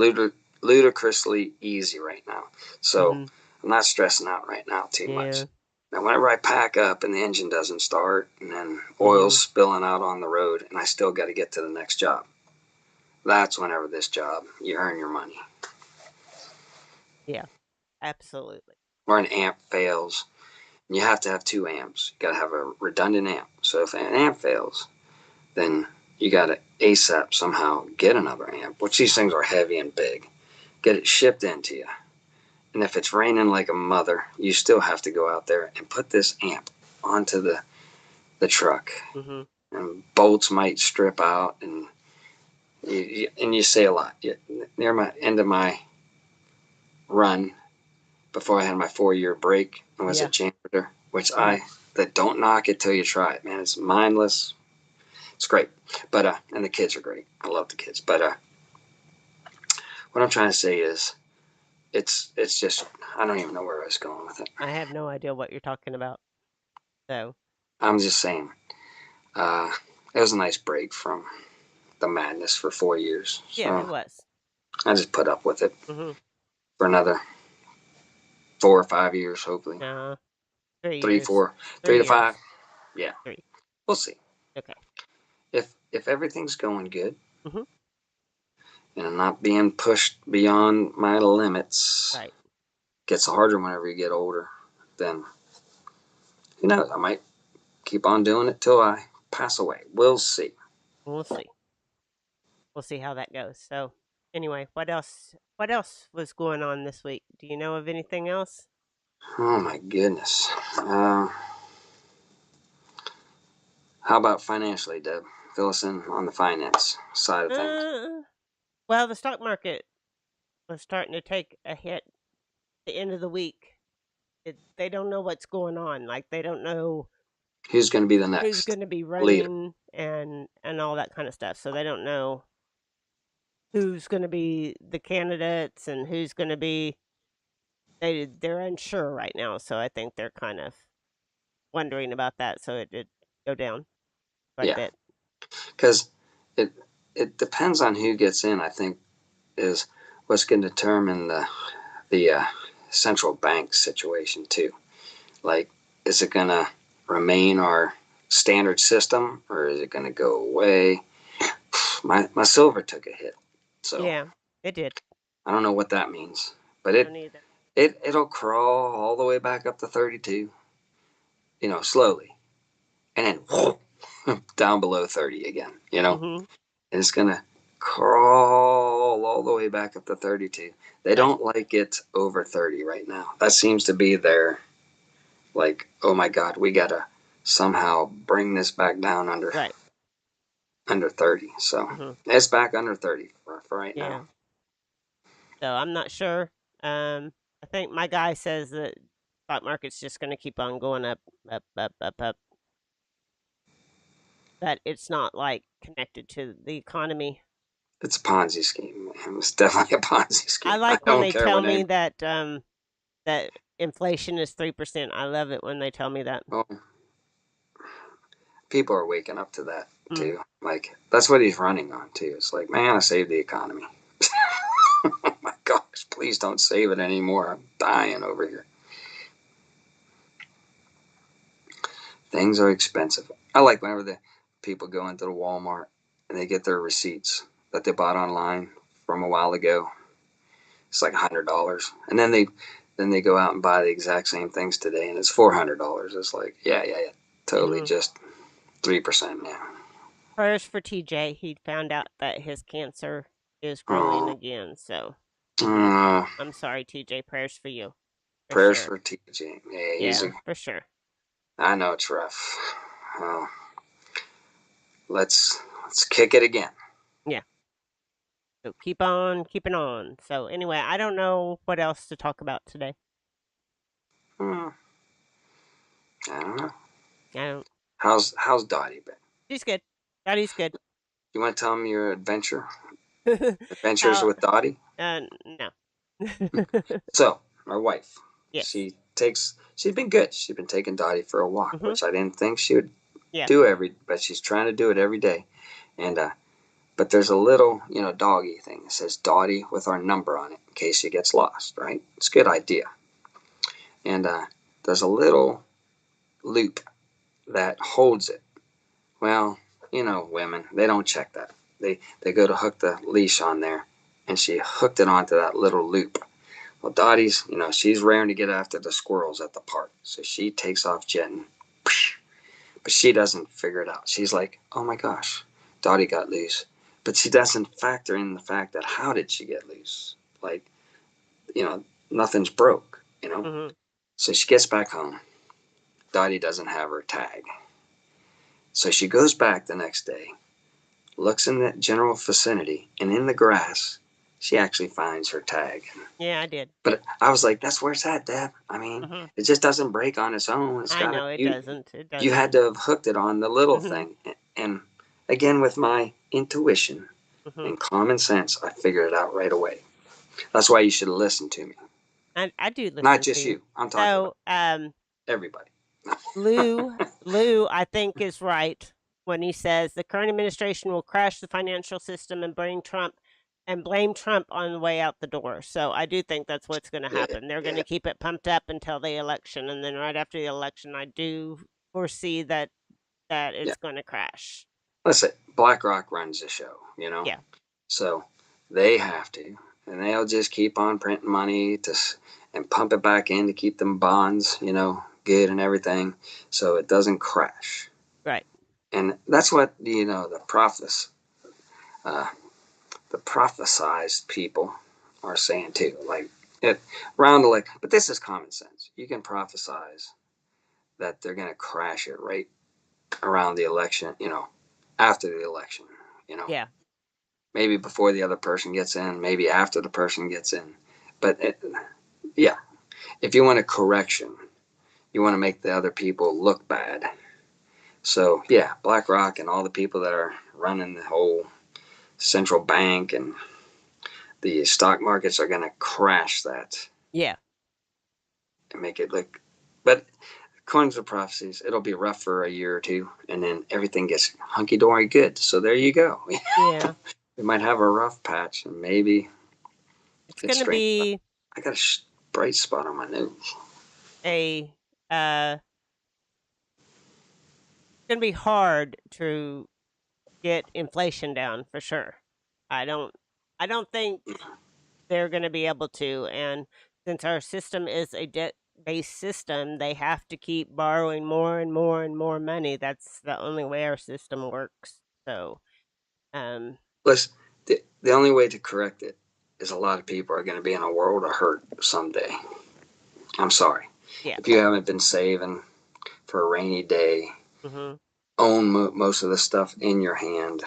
ludicrously easy right now. So Mhm. I'm not stressing out right now too much. Yeah. Now, whenever I pack up and the engine doesn't start and then oil's spilling out on the road and I still got to get to the next job, that's whenever this job, you earn your money. Yeah. Absolutely. Or an amp fails, you have to have 2 amps. You got to have a redundant amp. So if an amp fails, then you got to ASAP somehow get another amp, which these things are heavy and big. Get it shipped into you. And if it's raining like a mother, you still have to go out there and put this amp onto the truck. Mhm. And bolts might strip out, and you say a lot. Near my end of my run, before I had my 4-year break, I was a janitor, which that don't knock it till you try it, man. It's mindless. It's great, but and the kids are great. I love the kids, but what I'm trying to say is, it's just, I don't even know where I was going with it. I have no idea what you're talking about. So. I'm just saying, it was a nice break from the madness for 4 years. Yeah, it So was. I just put up with it Mhm. for another 4 or 5 years, hopefully. 3 years. 3 to years. 5. Yeah, 3. we'll see. Okay. If everything's going good, Mhm. and I'm not being pushed beyond my limits, Right. gets harder whenever you get older, then I might keep on doing it till I pass away. We'll see. We'll see. We'll see how that goes. So, anyway, what else? What else was going on this week? Do you know of anything else? Oh my goodness. How about financially, Deb? Fill us in on the finance side of things. Well, the stock market was starting to take a hit at the end of the week. They don't know what's going on. Like, they don't know Who's going to be the who's next going to be leader? running and all that kind of stuff. So they don't know who's going to be the candidates and who's going to be. They're unsure right now. So I think they're kind of wondering about that. So it did go down quite a Yeah, bit. because it it depends on who gets in. I think is what's going to determine the central bank situation too. Like, is it going to remain our standard system or is it going to go away? My silver took a hit, so Yeah, it did. I don't know what that means, but I don't either. it'll crawl all the way back up to 32, slowly, and then whoop, down below 30 again, Mhm. and it's gonna crawl all the way back up to 32. They Right. don't like it over 30 right now. That seems to be their, like, oh my god, we gotta somehow bring this back down Right. under 30. So Mhm. it's back under 30 for right now. Yeah. So I'm not sure. I think my guy says that stock market's just going to keep on going up, up, up, up, up. That it's not like connected to the economy. It's a Ponzi scheme. It's definitely a Ponzi I scheme. I like when don't they care tell what me anybody. that inflation is 3%. I love it when they tell me that. Well, people are waking up to that Mm. too. Like, that's what he's running on too. It's like, man, I saved the economy. Oh my gosh, please don't save it anymore. I'm dying over here. Things are expensive. I like whenever the people go into the Walmart and they get their receipts that they bought online from a while ago. It's like $100, and then they go out and buy the exact same things today, and it's $400. It's like, yeah, totally Hmm. just 3%. Yeah. Prayers for TJ. He found out that his cancer is growing Oh, again. So I'm uh, I'm sorry, TJ. Prayers for you, for prayers sure. for TJ. Yeah, Yeah, for sure. I know it's rough. Well, let's kick it again. Yeah. So keep on keeping on. So anyway, I don't know what else to talk about today. Hmm, I don't know. I don't. How's Dottie been? She's good. Daddy's good. You want to tell me your adventures How? with Dottie? No. So, my wife, Yes. she's been good. She's been taking Dottie for a walk, Mhm. which I didn't think she would Yeah. do but she's trying to do it every day. And but there's a little, doggy thing that says Dottie with our number on it in case she gets lost, right? It's a good idea. And there's a little loop that holds it. Well, women, they don't check that. They go to hook the leash on there, and she hooked it onto that little loop. Well, Dottie's, she's raring to get after the squirrels at the park, so she takes off jetting, but she doesn't figure it out. She's like, "Oh my gosh, Dottie got loose," but she doesn't factor in the fact that how did she get loose? Like, nothing's broke. Mhm. So she gets back home. Dottie doesn't have her tag, so she goes back the next day, looks in the general vicinity, and in the grass, she actually finds her tag. Yeah, I did. But I was like, "That's where it's at, Dad. I mean, Mhm. it just doesn't break on its own. It's I got to know it you. doesn't. It You doesn't. had to have hooked it on the little Mhm. thing." And again, with my intuition Mhm. and common sense, I figured it out right away. That's why you should listen to me. I do Not listen to just you. you. I'm talking about So, everybody. Lou, I think is right when he says the current administration will crash the financial system and blame Trump on the way out the door. So I do think that's what's going to Yeah, happen. They're going yeah. to keep it pumped up until the election, and then right after the election, I do foresee that Yeah. it's going to crash. Listen, BlackRock runs the show. Yeah. So they have to, and they'll just keep on printing money and pump it back in to keep them bonds, good and everything, so it doesn't crash. Right. And that's what uh, the prophesized people are saying too. Like, it round like, but this is common sense. You can prophesize that they're going to crash it right around the election, after the election, you know, Yeah. maybe before the other person gets in, maybe after the person gets in. But yeah, if you want a correction, you want to make the other people look bad. So yeah, BlackRock and all the people that are running the whole central bank and the stock markets are going to crash that Yeah. and make it look. But according to the prophecies, it'll be rough for a year or two, and then everything gets hunky dory good. So there you go. Yeah. We might have a rough patch, and maybe It's it's going to strange. be I got a bright spot on my nose. a going to be hard to get inflation down for sure. I don't I don't think they're going to be able to, and since our system is a debt-based system, they have to keep borrowing more and more and more money. That's the only way our system works. So, um Listen, the only way to correct it is a lot of people are going to be in a world of hurt someday. I'm sorry. yeah. If you haven't been saving for a rainy day, Mhm. own most of the stuff in your hand,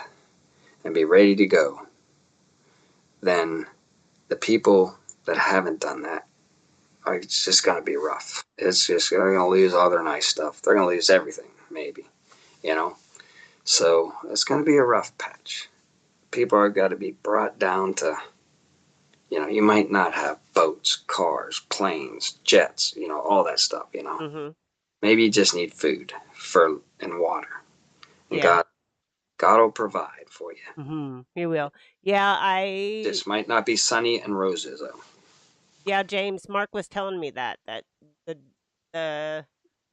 and be ready to go, then the people that haven't done that are it's just going to be rough. It's just they're going to lose all their nice stuff. They're going to lose everything, maybe, you know. So it's going to be a rough patch. People are got to be brought down to, you might not have boats, cars, planes, jets, all that stuff. Mhm. Maybe you just need food for and water, and Yeah. God will provide for you. Mhm. You will. Yeah, Just might not be sunny and roses though. yeah, James, Mark was telling me that the the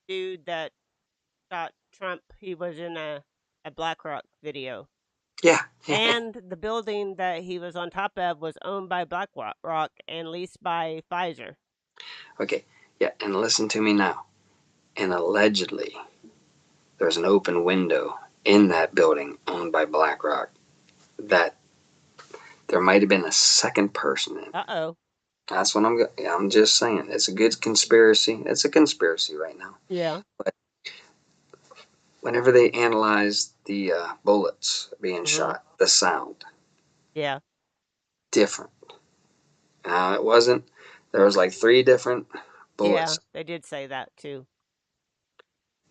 dude that shot Trump, he was in a BlackRock video. Yeah. And the building that he was on top of was owned by BlackRock and leased by Pfizer. Okay. Yeah, and listen to me now. And allegedly, there's an open window in that building owned by BlackRock that there might have been a second person in. Uh-oh. That's what I'm just saying. It's a good conspiracy. It's a conspiracy right now. Yeah. But whenever they analyzed the bullets being Mhm. shot, the sound Yeah. different. It wasn't. There was like 3 different Yeah, bullets. they did say that too.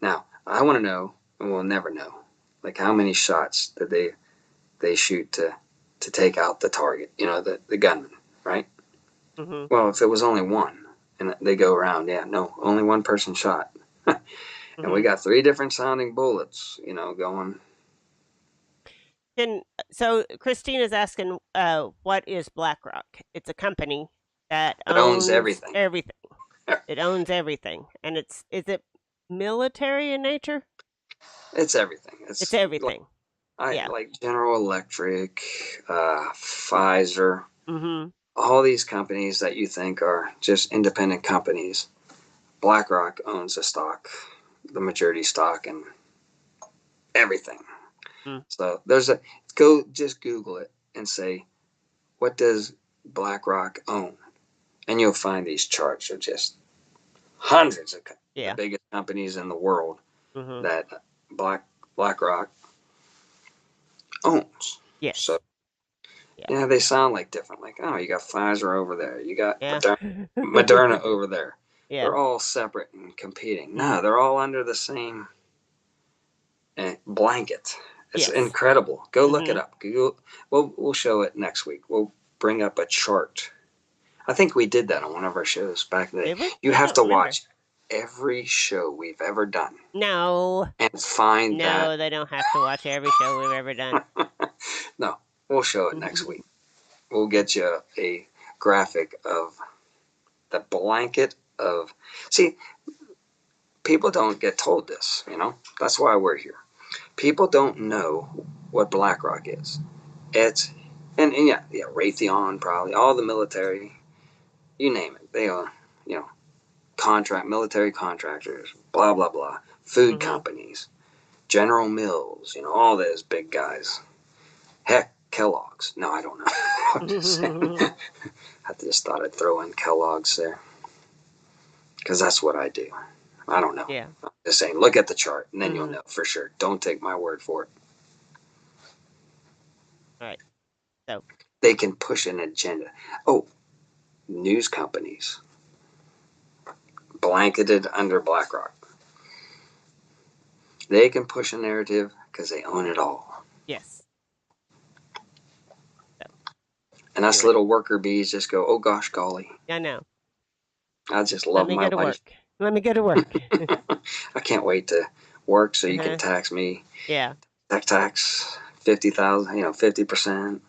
Now I want to know, and we'll never know, like how many shots did they shoot to take out the target? The gunman, right? Mhm. Well, if it was only one, and they go around, yeah, no, only one person shot, and we Mhm. got 3 different sounding bullets, going. So Christina's asking what is BlackRock? It's a company that It owns owns everything. everything. It owns everything. And is it military in nature? It's everything. It's It's like everything. I Yeah. like General Electric, Pfizer, Mhm. all these companies that you think are just independent companies. BlackRock owns the majority stock, and everything. Mm. So just Google it and say, what does BlackRock own? And you'll find these charts are just hundreds of the Yeah. biggest companies in the world Mhm. that BlackRock owns. So Yes. Yeah. yeah, they sound like different. Like, oh, you got Pfizer over there, you got Yeah. Moderna over there. Yeah. They're all separate and competing. Mm. No, they're all under the same blanket. It's Yes. incredible. Go look it Mhm. up. Google. We'll show it next week. We'll bring up a chart. I think we did that on one of our shows back in the day. Did we? You I have don't to remember. watch every show we've ever done No. and find that. No, they don't have to watch every show we've ever done. No, we'll show it next week. We'll get you a graphic of the blanket of. See, people don't get told this. That's why we're here. People don't know what BlackRock is. It's and yeah, Raytheon probably all the military, you name it. They are military contractors, blah blah blah, food Mhm. companies, General Mills, all those big guys. Heck, Kellogg's. No, I don't know. I'm just saying. I just thought I'd throw in Kellogg's there because that's what I do. I don't know. Yeah. I'm just saying. Look at the chart, and then you'll Mhm. know for sure. Don't take my word for it. All right. So, They can push an agenda. Oh, news companies blanketed under BlackRock. They can push a narrative because they own it all. yes. So, And us anyway, little worker bees just go, oh gosh, golly. I know. I just Let love me my go to life. work. Let me go to work. I can't wait to work so you can Uh-huh. tax me. Yeah. Tax 50,000. 50%,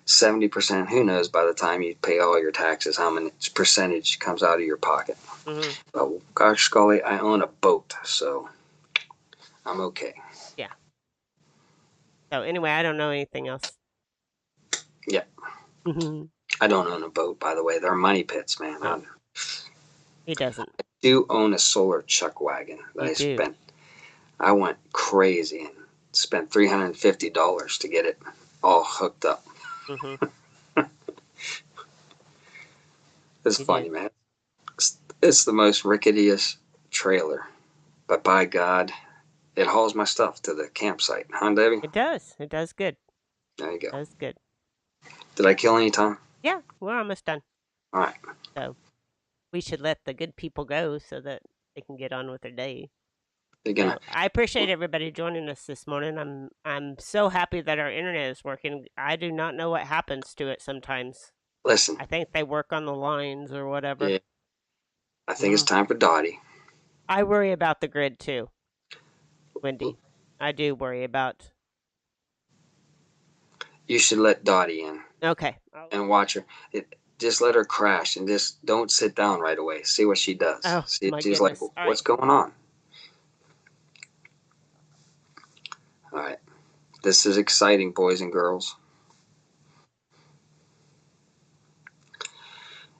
70%. Who knows by the time you pay all your taxes how much percentage comes out of your pocket. Hmm. But gosh, golly, I own a boat, so I'm okay. Yeah. So anyway, I don't know anything else. Yeah, Hmm. I don't own a boat, by the way. They're money pits, man. Oh, I he doesn't. do own a solar chuck wagon that You do. I went crazy and spent $350 to get it all hooked up. Hmm. It's You funny, did. man. It's the most ricketiest trailer, but by God, it hauls my stuff to the campsite. Huh, Debbie? It does. It does good. There you go. Does good. Did I kill any time? Yeah, we're almost done. All right. So we should let the good people go so that they can get on with their day. You're So gonna I appreciate everybody joining us this morning. I'm so happy that our internet is working. I do not know what happens to it sometimes. listen. I think they work on the lines or whatever. Yeah, I think it's Hmm. time for Dottie. I worry about the grid too, Wendy. I do worry about. You should let Dottie in Okay. and watch her. Just let her crash and just don't sit down right away. See what she does. Oh See if my she's like, goodness. All right. what's going on? All right. This is exciting, boys and girls.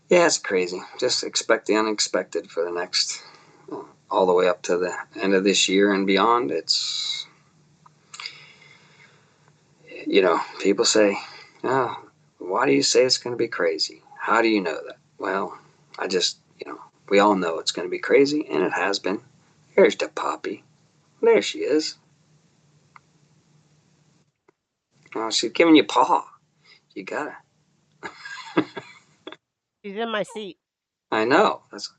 Yeah, it's crazy. Just expect the unexpected for the next, all the way up to the end of this year and beyond. People say, oh, why do you say it's going to be crazy? How do you know that? Well, we all know it's going to be crazy, and it has been. Here's the Poppy. There she is. Oh, she's giving you paw. You gotta. She's in my seat. I know. That's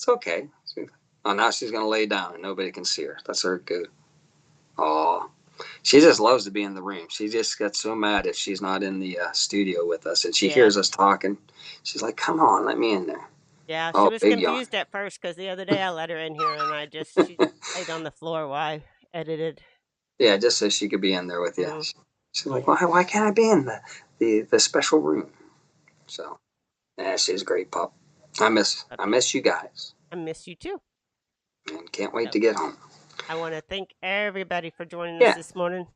okay. Oh, now she's gonna lay down and nobody can see her. That's her good. Oh, she just loves to be in the room. She just gets so mad if she's not in the studio with us and she Yeah. hears us talking. She's like, "Come on, let me in there." Yeah, she Oh, was big yawn. confused at first because the other day I let her in here and she laid on the floor while I edited. Yeah, just so she could be in there with you. Hmm. She's like, "Why can't I be in the special room?" So, yeah, she's a great pup. I miss you guys, I miss you too. and can't wait So to get home. I want to thank everybody for joining us Yeah. this morning.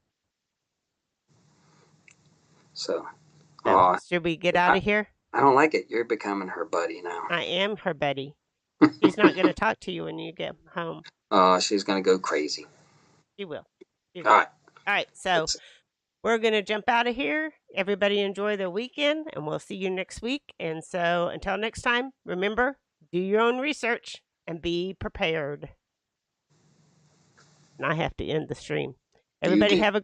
So, So oh, should we get out I, of here? I don't like it. You're becoming her buddy now. I am her Betty. She's not going to talk to you when you get home. Oh, she's gonna go crazy. She will. She All will. right. All right. So It's, we're going to jump out of here. Everybody enjoy the weekend and we'll see you next week. And so until next time, remember, do your own research and be prepared. And I have to end the stream. you Everybody do. have a